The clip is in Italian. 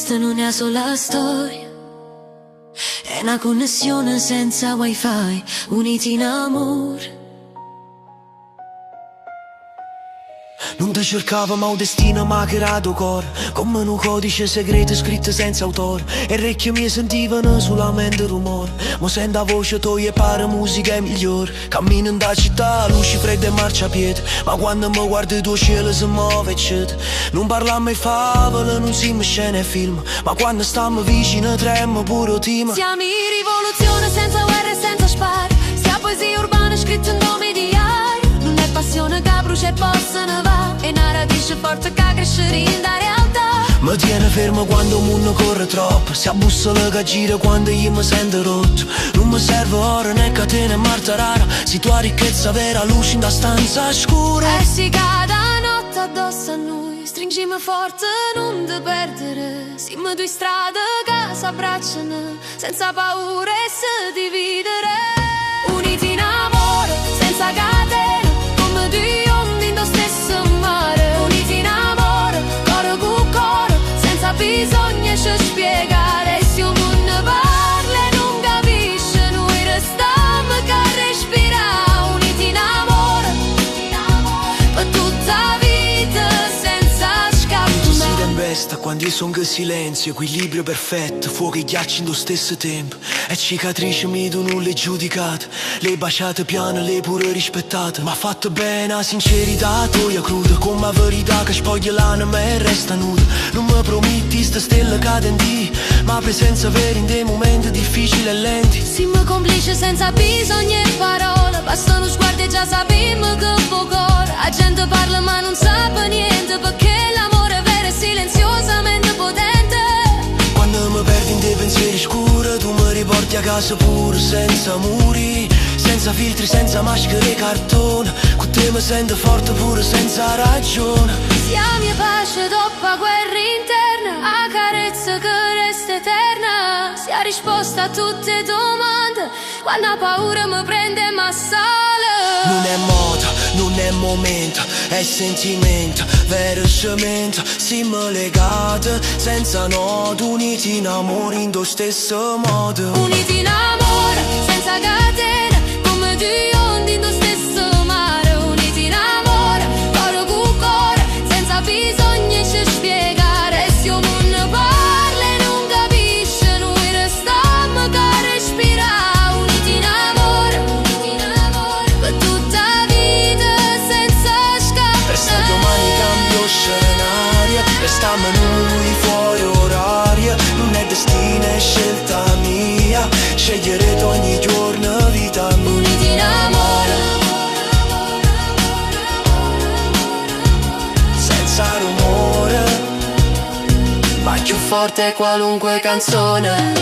questa non è solo la storia, è una connessione senza wifi, uniti in amore. Non ti cercavo ma un destino m'ha creato cor, come un codice segreto scritto senza autore. E orecchie mie sentivano solamente rumore, ma sento la voce tua e pare musica è migliore. Cammino in da città, luci fredde e marciapiede, ma quando mi guardo il tuo cielo si muove e cede. Non parliamo di favole, non siamo scene e film, ma quando stiamo vicino tremo pure il team. Siamo in rivoluzione senza guerra e senza spari, sia poesia urbana scritta in nome di aria. Non è passione che brucia e possa ne va, e una radice forte che cresce in da realtà. Mi tiene fermo quando il mondo corre troppo, si abbussola che gira quando io mi sento rotto. Non mi serve oro né catene e marta rara, se tua ricchezza vera luce in da stanza scura. E si cade la notte addosso a noi, stringimi forte non ti perdere. Siamo due strade che si abbracciano senza paura e si dividere. Uniti in amore senza catene, come due onde in lo stesso mare. Uniti in amore, coro con coro, senza bisogno di spiegare. Se un mondo parla e non capisce, noi restiamo che respirare. Uniti in amore, per tutta la vita senza scampo. Si tempesta quando io sono in silenzio, equilibrio perfetto, fuoco e ghiaccio in lo stesso tempo. E cicatrici mi tu non le giudicate, le baciate piano, le pure rispettate. Ma fatto bene la sincerità, tua cruda, con la verità che spoglia l'anima e resta nuda. Non mi prometti sta stella cadenti, ma presenza vera in dei momenti difficili e lenti. Siamo complici senza bisogno di parole, basta uno sguardo e già sappiamo che cuore. La gente parla ma non sa niente, perché l'amore vero è silenziosamente potente. Quando mi perdi in dei pensieri scuri, tu mi riporti a casa pure senza muri, senza filtri, senza maschere e cartone. Con te mi sento forte pure senza ragione. Siamo in pace dopo la guerra interna, a carezza che resta eterna. Sia risposta a tutte le domande, quando la paura mi prende ma sale. Non è moda, non è momento, è sentimento, vero cemento. Siamo legati senza nodi, uniti in amore in lo stesso modo. Uniti in amore senza catene, come due onde in lo stesso mare. Uniti in amore, coro con cuore, senza bisogno di spiegare. E se un mondo parla e non capisce, noi restiamo che respirare. Uniti in amore, per tutta la vita senza scappare. Resta domani cambio scenario, restiamo noi fuori orario. Non è destino, è scelta mia, scegliere ogni giorno vita mia. Uniti in amore, Senza rumore, ma più forte qualunque canzone.